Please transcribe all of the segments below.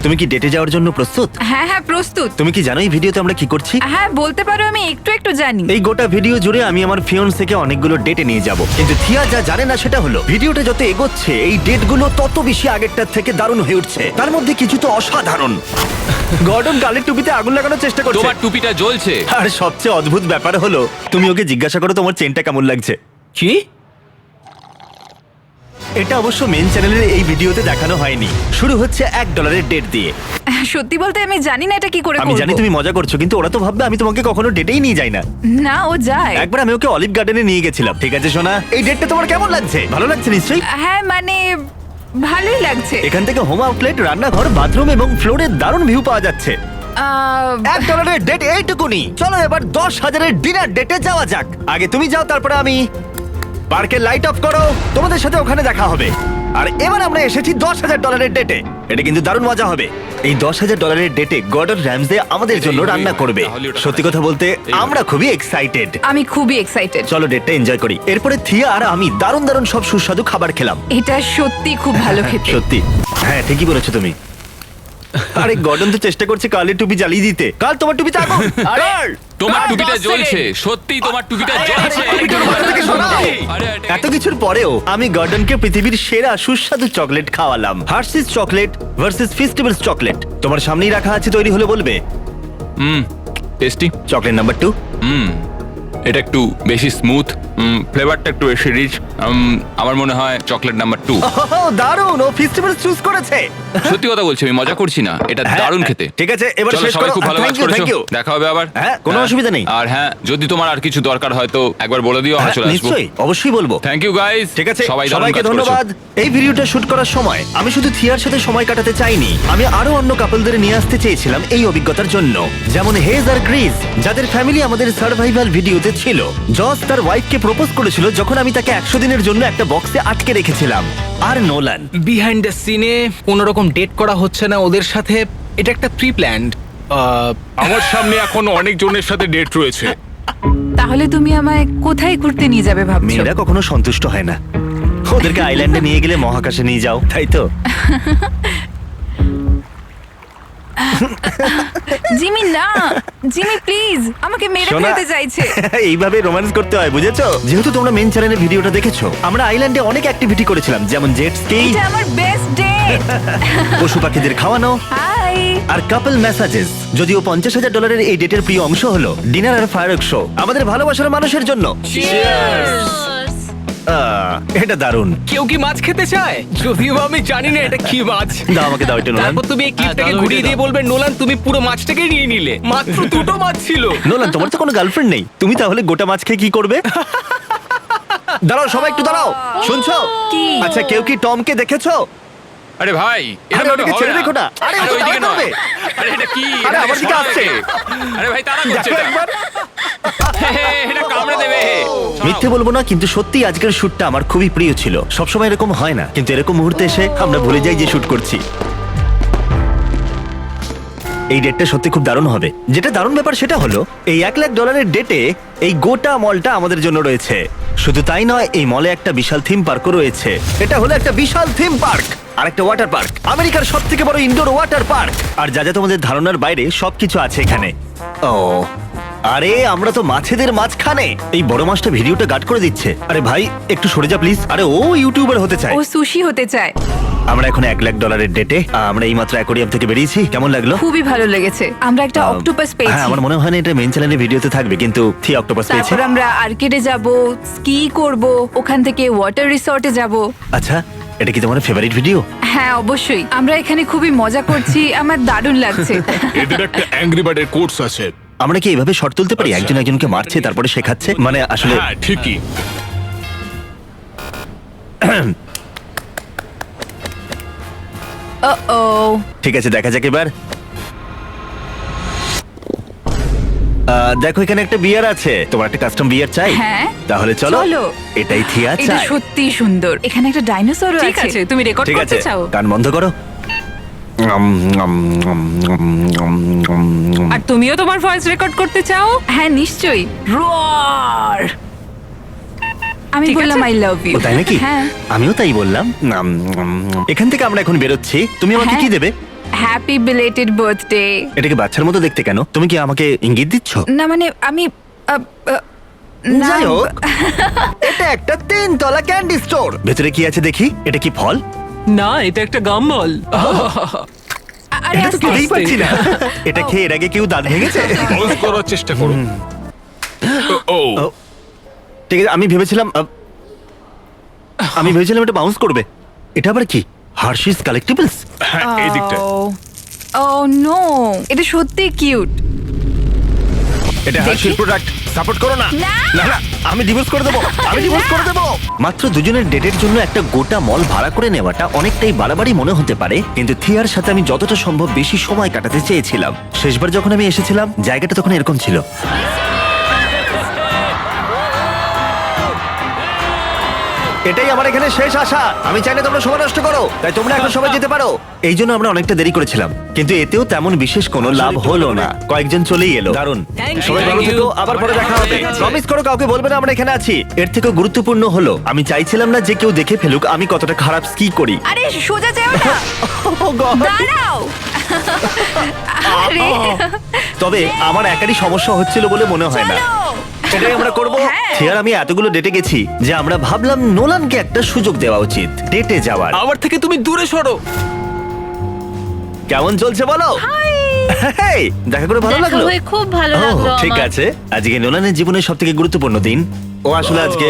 তুমি কি ডেটে যাওয়ার জন্য প্রস্তুত? হ্যাঁ হ্যাঁ প্রস্তুত। তুমি কি জানো এই ভিডিওতে আমরা কি করছি? হ্যাঁ বলতে পারো, আমি একটু একটু জানি। এই গোটা ভিডিও জুড়ে আমি আমার ফিয়ন্সেকে অনেকগুলো ডেটে নিয়ে যাব, কিন্তু থিয়া যা জানে না সেটা হলো ভিডিওটা যত এগোচ্ছে এই ডেটগুলো তত বেশি আগেরটার থেকে দারুণ হয়ে উঠছে। তার মধ্যে কিছু তো অসাধারণ। গর্ডন গালের টুপিতে আগুন লাগানোর চেষ্টা করছে। তোমার টুপিটা জ্বলছে। আর সবচেয়ে অদ্ভুত ব্যাপার হলো তুমি ওকে জিজ্ঞাসা করো তোমার চেনটা কেমন লাগছে। কি? এটা অবশ্য মেন চ্যানেলের এই ভিডিওতে দেখানো হয়নি। শুরু হচ্ছে $1 ডেট দিয়ে। সত্যি বলতে আমি জানি না এটা কি করে আমি করব। জানি তুমি মজা করছো, কিন্তু ওরা তো ভাববে আমি তোমাকে কখনো ডেটেই নিয়ে যাই না। না ও যায়। একবার আমি ওকে অলিভ গার্ডেনে নিয়ে গেছিলাম। ঠিক আছে সোনা, এই ডেটটা তোমার কেমন লাগছে? ভালো লাগছে নিশ্চয়ই। হ্যাঁ মানে ভালোই লাগছে। এখান থেকে হোম আউটলেট, রান্নাঘর, বাথরুম এবং ফ্লোরের দারুণ ভিউ পাওয়া যাচ্ছে। $1 ডেট এইটুকুনি। চলো এবার 10,000 ডিনার ডেটে যাওয়া যাক। আগে তুমি যাও, তারপরে আমি। পার্কের লাইট অফ করো, তোমাদের সাথে ওখানে দেখা হবে। আর এবার আমরা এসেছি $10,000 ডেটে। এটা কিন্তু দারুণ মজা হবে। এই $10,000 ডেটে গর্ডন র্যামসে আমাদের জন্য রান্না করবে। সত্যি কথা বলতে আমরা খুবই এক্সাইটেড। আমি খুবই এক্সাইটেড। চলো ডেটটা এনজয় করি। এরপরে থিয়া আর আমি দারুণ দারুণ সব সুস্বাদু খাবার খেলাম। এটা সত্যি খুব ভালো খেতে। সত্যি, হ্যাঁ ঠিকই বলেছো তুমি। আরে গর্ডন তো চেষ্টা করছে কালের টুপি জ্বালিয়ে দিতে। কাল তোমার টুপিতে আগুন। কাল! তোমার আর টুপিটা 10 জ্বলছে। সেকেন্ড। সত্যি তোমার টুপিটা জ্বলছে। টুপিটার মাথা থেকে সরাও। আরে, এত কিছুর পরেও আমি গর্ডনকে পৃথিবীর সেরা সুস্বাদু চকলেট খাওয়ালাম। Hershey's chocolate versus festivals chocolate. তোমার সামনেই রাখা আছে, তৈরি হলে বলবে। টেস্টি। Chocolate number 2। এটা একটু বেশি স্মুথ, ফ্লেভারটা একটু বেশি রিচ। আমার মনে হয় চকলেট নাম্বার 2। দারুণ, ও ফেস্টিভ্যালস চুজ করেছে। সত্যি কথা বলছি, আমি মজা করছি না, এটা হ্যাঁ, দারুণ খেতে। ঠিক আছে, এবার চলো, শেষ সবাই করো। খুব ভালো কাজ Thank you, করেছো। thank you. দেখা হবে আবার। হ্যাঁ, কোনো অসুবিধা নেই। আর হ্যাঁ, যদি তোমার আর কিছু দরকার হয় তো একবার বলে দিও, আমরা হ্যাঁ, চলে আসবো। নিশ্চয়ই, অবশ্যই বলবো। Thank you guys. ঠিক আছে, সবাই দারুণ সবাইকে কাজ করেছো। ধন্যবাদ। এই ভিডিওটা শুট করার সময় আমি শুধু থিয়ার সাথে সময় কাটাতে চাইনি, আমি আরো অন্য কাপলদের নিয়ে আসতে চেয়েছিলাম এই অভিজ্ঞতার জন্য। যেমন হেজ আর গ্রিস, যাদের ফ্যামিলি আমাদের সার্ভাইভাল ভিডিওতে ছিল। জস তার ওয়াইফকে প্রপোজ করেছিল যখন আমি তাকে 100 দিনের জন্য একটা বক্সে আটকে রেখেছিলাম। আর নোলান, বিহাইন্ড দ্য সিনে কোনোরকম ডেট করা হচ্ছে না ওদের সাথে। এটা একটা প্রি প্ল্যান্ড। আমার সামনে এখন অনেক জনের সাথে ডেট রয়েছে। তাহলে তুমি আমায় কোথায় ঘুরতে নিয়ে যাবে ভাবছো? মেয়েরা কখনো সন্তুষ্ট হয় না। ওদেরকে আইল্যান্ডে নিয়ে গেলে মহাকাশে নিয়ে যাও, তাই তো? জিমি না, জিমি প্লিজ, আমাকে মেরে শোনা, ফেলতে চাইছে। এইভাবে রোম্যান্স করতে হয়, বুঝেছো? যেহেতু তোমরা মেন চ্যানেলে ভিডিওটা দেখেছো, আমরা আইল্যান্ডে অনেক অ্যাক্টিভিটি করেছিলাম, যেমন জেট স্কি, এটা আমার বেস্ট ডেট। পশু পাখিদের খাওয়ানো হাই। আর কাপল মেসাজেস। যদিও $50,000 এই ডেটের প্রিয় অংশ হলো ডিনার আর ফায়ারওয়ার্ক শো আমাদের ভালোবাসার মানুষের জন্য। এটা দারুণ। কেউ কি মাছ খেতে চায়? যদিও আমি জানি না এটা কি মাছ। দাও আমাকে, দাও এটা নোলান। তারপর তুমি এই ক্লিপটাকে দাও, ঘুরিয়ে দাও। দিয়ে বলবে নোলান তুমি পুরো মাছটাকে নিয়ে নিলে। মাত্র দুটো মাছ ছিল। নোলান, তোমার তো কোনো গার্লফ্রেন্ড নেই, তুমি তাহলে গোটা মাছ খেয়ে কি করবে? দাঁড়াও, সবাই একটু দাঁড়াও। শুনছো? কি? আচ্ছা, কেউ কি টমকে দেখেছো? আরে ভাই, আরে এরকম ওটাকে হবে ছেড়ে রেখো না। আরে আরে ওটা ওইদিকে দাঁড় নয়। করবে। আরে এটা কি? আরে এটা আমার দিকে সরাও আসছে। একে। আরে ভাই, তাড়া করছে দেখো এটা। একবার। এটা কামড়ে দেবে। সরাও। মিথ্যে বলবো না, কিন্তু সত্যি আজকের শুটটা আমার খুবই প্রিয় ছিল। সবসময় এরকম হয় না, কিন্তু এরকম মুহূর্তে এসে আমরা ভুলে যাই যে শুট করছি। এই ডেটটা সত্যি খুব দারুণ হবে। যেটা দারুণ ব্যাপার সেটা হলো এই $1,00,000 ডেটে এই গোটা মলটা আমাদের জন্য রয়েছে। শুধু তাই নয়, এই মলে একটা বিশাল থিম পার্কও রয়েছে। এটা হলো একটা বিশাল থিম পার্ক আর একটা ওয়াটার পার্ক, আমেরিকার সবথেকে বড় ইনডোর ওয়াটার পার্ক। আর যা যা তোমাদের ধারণার বাইরে সবকিছু আছে এখানে। ও আরে, আমরা তো মাছেদের মাঝখানে। এই বড় মাছটা ভিডিওটা গার্ড করে দিচ্ছে। আরে ভাই, একটু সরে যা প্লিজ। আরে ও ইউটিউবার হতে চায়। ও সুশি হতে চায়। আমরা এখন $1,00,000 ডেটে। আমরা এই মাত্র অ্যাকোরিয়াম থেকে বেরিয়েছি। কেমন লাগলো? খুবই ভালো লেগেছে। আমরা একটা অক্টোপাস পেয়েছি। হ্যাঁ, আমার মনে হয় না এটা মেইন চ্যানেলের ভিডিওতে থাকবে, কিন্তু থি অক্টোপাস পেয়েছে। তারপর আমরা আর্কেডে যাব, স্কি করব, ওখান থেকে ওয়াটার রিসর্টে যাব। আচ্ছা, এটা কি তোমার ফেভারিট ভিডিও? হ্যাঁ অবশ্যই, আমরা এখানে খুবই মজা করছি, আমার দারুণ লাগছে। এদের একটা অ্যাংরি বার্ডের কোর্স আছে। আমরা কি এইভাবে শর্ট তুলতে পারি? আচ্ছা। একজন একজনকে মারছে তারপরে শেখাচ্ছে, মানে আসলে হ্যাঁ ঠিকই। ও ঠিক আছে, দেখা যাক এবার। দেখো, এখানে একটা বিয়ার আছে। তোমার একটা কাস্টম বিয়ার চাই? হ্যাঁ। তাহলে চলো। চলো। এটাই থিয়া এটা চাই। সত্যি সুন্দর। এখানে একটা ডাইনোসরও আছে। ঠিক আছে, তুমি রেকর্ড ঠিক আছে, করতে চাও? গান বন্ধ করো। আর তুমিও তোমার ভয়েস রেকর্ড করতে চাও? হ্যাঁ নিশ্চয়ই। রোয়ার। আমি ঠিক বললাম আছে। I love you. ও তাই নাকি? হ্যাঁ আমিও তাই বললাম। এখান থেকে আমরা এখন বেরোচ্ছি। তুমি আমাকে হ্যাঁ। কি দেবে? Happy belated birthday. এটাকে বাচ্চার মতো দেখতে কেন? তুমি কি আমাকে ইঙ্গিত দিচ্ছ? না মানে আমি না, যাই হোক, এটা একটা 3 তলা ক্যান্ডি স্টোর। ভেতরে কি আছে দেখি। এটা কি ফল? না, এটা একটা গাম্বল। আরে এটা তো আস্তে খেতেই আস্তে। পাচ্ছি না। এটা খেয়ে এর আগে কেউ দাঁত ভেঙেছে? বাউন্স করার চেষ্টা করো। ও ও, ঠিক আছে, আমি ভেবেছিলাম এটা বাউন্স করবে। এটা আবার কি? Hershey's collectibles? হ্যাঁ, এই দিকটা। ও নো, এটা সত্যি কিউট। এটা হার্শির প্রোডাক্ট। সাপোর্ট করো না। না। না না, আমি ডিভোর্স করে দেবো। মাত্র দুজনের ডেটের জন্য একটা গোটা মল ভাড়া করে নেওয়াটা অনেকটাই বাড়াবাড়ি মনে হতে পারে, কিন্তু থিয়ার সাথে আমি যতটা সম্ভব বেশি সময় কাটাতে চেয়েছিলাম। শেষবার যখন আমি এসেছিলাম জায়গাটা তখন এরকম ছিল। এটাই আমার এখানে শেষ আশা। আমি চাই না তোমরা সময় নষ্ট করো, তাই তোমরা এখন সবাই যেতে পারো। এই জন্য আমরা অনেকটা দেরি করেছিলাম, কিন্তু এতেও তেমন বিশেষ কোনো লাভ হলো না। কয়েকজন চলেই এলো। দারুণ। সবাই ভালো থেকো, আবার পরে দেখা হবে। প্রমিস করো কাউকে বলবে না আমরা এখানে আছি। এর থেকেও গুরুত্বপূর্ণ হলো আমি চাইছিলাম না যে কেউ দেখে ফেলুক আমি কতটা খারাপ স্কি করি। আরে সোজা যাও না, Oh God! দাঁড়াও। আরে তবে আমার একারই সমস্যা হচ্ছিল বলে মনে হয় না। চলো। এটাই আমরা করবো। হ্যাঁ। থিয়ার আমি এতগুলো ডেটে গেছি যে আমরা ভাবলাম নোলানকে একটা সুযোগ দেওয়া উচিত ডেটে যাওয়ার। আমার থেকে তুমি দূরে সরো। কেমন চলছে বলো? হেই, দেখা করে ভালো দেখা লাগলো। হয়ে খুব ভালো ও, লাগলো ঠিক আমার। আছে। আজকে নোলানের জীবনের সবথেকে গুরুত্বপূর্ণ দিন। ও আসলে আজকে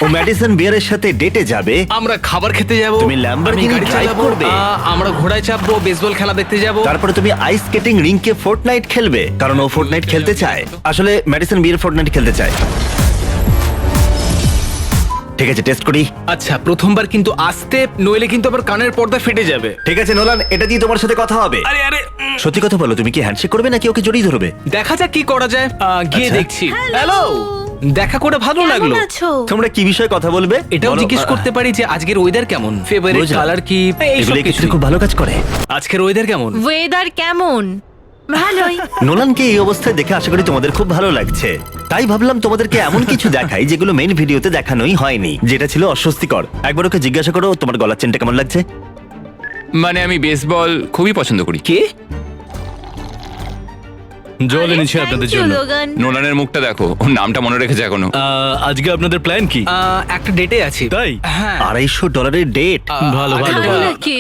ও ম্যাডিসন বিয়ারের সাথে ডেটে যাবে। আমরা খাবার খেতে যাব, তুমি Lamborghini গাড়ি drive চালাবো, করবে। আমরা ঘোড়ায় চাপবো, বেসবল খেলা দেখতে যাব। তারপরে তুমি আইস স্কেটিং রিংকে ফোর্টনাইট খেলবে, কারণ ও ফোর্টনাইট খেলতে চায়। আসলে ম্যাডিসন বিয়ার ফোর্টনাইট খেলতে চায়। ঠিক আছে, টেস্ট করি। আচ্ছা, প্রথমবার কিন্তু আস্তে, নইলে কিন্তু আবার কানের পর্দা ফেটে যাবে। ঠিক আছে নোলান, এটা দিয়ে তোমার সাথে কথা হবে। আরে আরে, সত্যি কথা বলো, তুমি কি হ্যান্ডশেক করবে নাকি ওকে জড়িয়ে ধরবে? দেখা যাক কি করা যায়। গিয়ে আচ্ছা। দেখছি। হ্যালো, দেখা করে ভালো কেমন লাগলো। আছো? তোমরা কি বিষয়ে কথা বলবে? এটাও বলো। জিজ্ঞেস করতে পারি যে আজকের ওয়েদার কেমন, ফেভারিট বুঝলাম। কালার কি, এইসব এগুলো কিছু। কিছুতে খুব ভালো কাজ করে। আজকের ওয়েদার কেমন? ওয়েদার কেমন? ভালোই। নোলানকে এই অবস্থায় দেখে আশা করি তোমাদের খুব ভালো লাগছে। তাই ভাবলাম তোমাদেরকে এমন কিছু দেখাই যেগুলো মেইন ভিডিওতে দেখানোই হয়নি, যেটা ছিল অস্বস্তিকর। একবার ওকে জিজ্ঞাসা করো তোমার গলার চেনটা কেমন লাগছে। মানে আমি বেসবল খুবই পছন্দ করি। কে? জল এনেছি আপনাদের Thank you, জন্য। লোগান। নোলানের মুখটা দেখো, ওর নামটা মনে রেখেছে এখনো। আজকে আপনাদের প্ল্যান কি? একটা ডেটে আছি। তাই? হ্যাঁ। $250 ডেট। ভালো ভালো তাই ভালো। নাকি?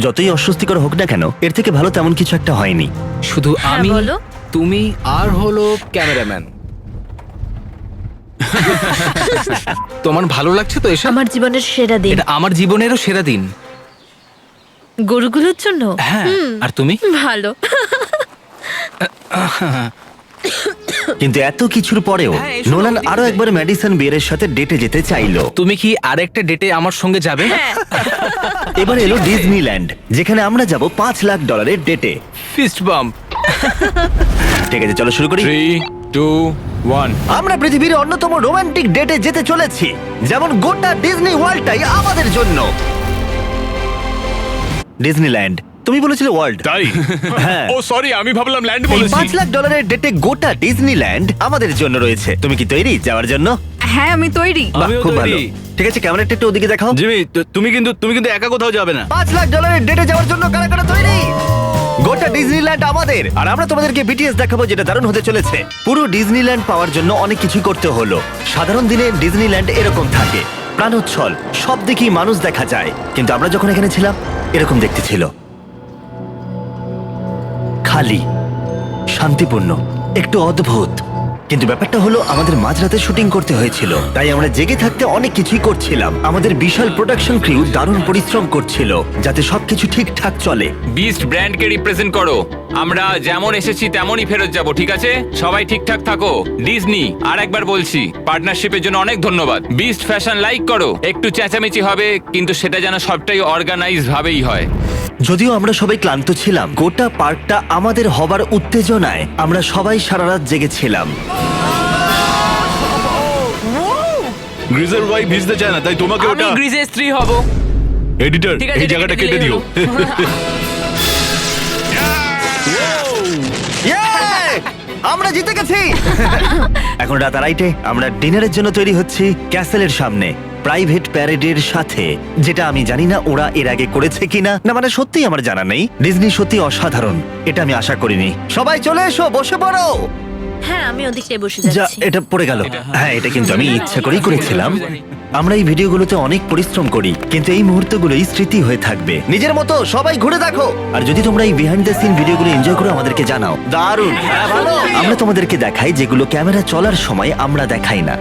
যতই অস্বস্তিকর হোক না কেন, এর থেকে ভালো তেমন কিছু একটা হয়নি। শুধু হ্যাঁ, আমি, বলো। তুমি আর হলো ক্যামেরাম্যান। তোমার ভালো লাগছে তো এসব? আমার জীবনের সেরা দিন। এটা আমার জীবনেরও সেরা দিন। গরুগুলোর জন্য? হ্যাঁ। আর তুমি? ভালো। কিন্তু এত কিছুর পরেও হ্যাঁ, এসো, নোলান ওদিকে আরো যাই। একবার ম্যাডিসন বিয়ারের সাথে ডেটে যেতে চাইলো। তুমি কি আরেকটা ডেটে আমার সঙ্গে যাবে? হ্যাঁ। এবার এলো ডিজনিল্যান্ড, যেখানে আমরা যাব $5 লাখ ডেটে। Fist bump. ঠিক আছে, চলো শুরু করি। 3, 2, 1। আমরা পৃথিবীর অন্যতম রোমান্টিক ডেটে যেতে চলেছি, যেমন গোটা ডিজনি ওয়ার্ল্ডটাই আমাদের জন্য। ডিজনিল্যান্ড, তুমি বলেছিলে ওয়ার্ল্ড। তাই? হ্যাঁ। ও সরি, আমি ভাবলাম ল্যান্ড এই বলেছি। $5 লাখ ডেটে গোটা ডিজনিল্যান্ড আমাদের জন্য রয়েছে। তুমি কি তৈরি যাওয়ার জন্য? হ্যাঁ আমি তৈরি। বাহ, আমিও খুব ভালো। তৈরি। ঠিক আছে, ক্যামেরাটা একটু ওদিকে দেখাও। জিমি, তুমি কিন্তু একা কোথাও যাবে না। $5 লাখ ডেটে যাওয়ার জন্য কারা কারা তৈরি? গোটা ডিজনিল্যান্ড আমাদের, আর আমরা তোমাদেরকে বিটিএস দেখাবো, যেটা দারুণ হতে চলেছে। পুরো ডিজনিল্যান্ড পাওয়ার জন্য অনেক কিছু করতে হলো। সাধারণ দিনে ডিজনিল্যান্ড এরকম থাকে, প্রাণোচ্ছল, সব দিকেই মানুষ দেখা যায়। কিন্তু আমরা যখন এখানে ছিলাম এরকম দেখতে ছিল, খালি, শান্তিপূর্ণ, একটু অদ্ভুত। কিন্তু ব্যাপারটা হলো আমাদের মাঝরাতে শুটিং করতে হয়েছিল, তাই আমরা জেগে থাকতে অনেক কিছুই করছিলাম। আমাদের বিশাল প্রোডাকশন ক্রিউ দারুণ পরিশ্রম করছিল যাতে সবকিছু ঠিকঠাক চলে। বিস্ট ব্র্যান্ডকে রিপ্রেজেন্ট করো। আমরা যেমন এসেছি তেমনই ফেরত যাব, ঠিক আছে? সবাই ঠিকঠাক থাকো। ডিজনি, আর একবার বলছি, পার্টনারশিপের জন্য অনেক ধন্যবাদ। বিস্ট ফ্যাশন লাইক করো। একটু চেঁচামেচি হবে, কিন্তু সেটা যেন সবটাই অর্গানাইজ ভাবেই হয়। যদিও আমরা সবাই ক্লান্ত ছিলাম, গোটা পার্কটা আমাদের হবার উত্তেজনায় আমরা সবাই সারা রাত জেগেছিলাম। গ্রিজের ওয়াই ভিজতে চায় না, তাই তোমাকে আমি ওটা গ্রিজের স্ত্রী হব। এডিটর ঠিক আছে, এই এটা জায়গাটা কেটে কেটে দিও। Yay! আমরা জিতে গেছি। এখন রাত 2:30, আমরা ডিনারের জন্য তৈরি হচ্ছি ক্যাসেলের সামনে। প্রাইভেট প্যারেডের সাথে, যেটা আমি জানি না ওরা এর আগে করেছে কিনা। না মানে সত্যিই আমার জানা নেই। ডিজনি সত্যি অসাধারণ, এটা আমি আশা করিনি। সবাই চলে এসো, বসে পড়ো। হ্যাঁ, আমি ওদিকটায় বসে যা, যাচ্ছি। এটা পড়ে গেল। হ্যাঁ, এটা কিন্তু আমি ইচ্ছা করেই করেছিলাম। আমরা এই ভিডিওগুলোতে অনেক পরিশ্রম করি, কিন্তু এই মুহূর্তগুলোই স্মৃতি হয়ে থাকবে। নিজের মতো সবাই ঘুরে দেখো। আর যদি তোমরা এই বিহাইন্ড দ্য সিন ভিডিওগুলো এনজয় করো, আমাদেরকে জানাও। দারুণ, হ্যাঁ ভালো। আমরা তোমাদেরকে দেখাই যেগুলো ক্যামেরা চলার সময় আমরা দেখাই না।